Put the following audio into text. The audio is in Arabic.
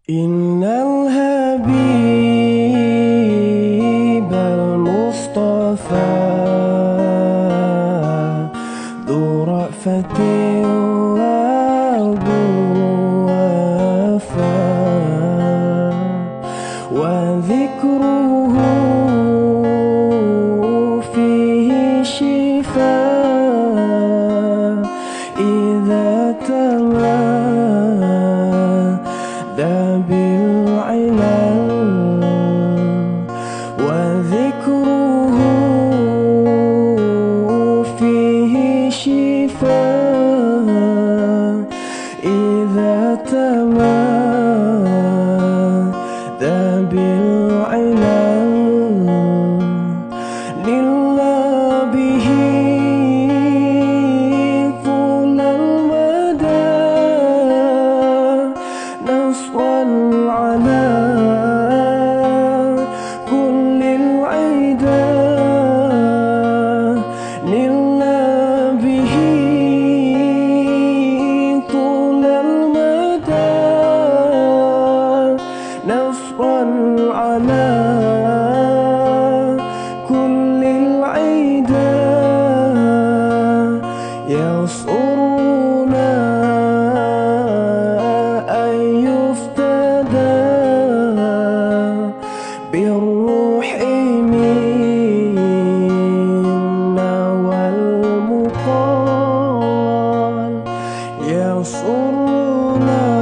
Innal habibal Mustafa dhu ra'fatin wal wafa wa dhikruhu fihi shifa idza tala بالعلل وذكره فيه شفاء إذا تمادى بالعلل لله به طول المدى نصرا على كل العدا لله به طول المدى نصرا على كل العدا يسرنا بالروح منا والمقال يسرنا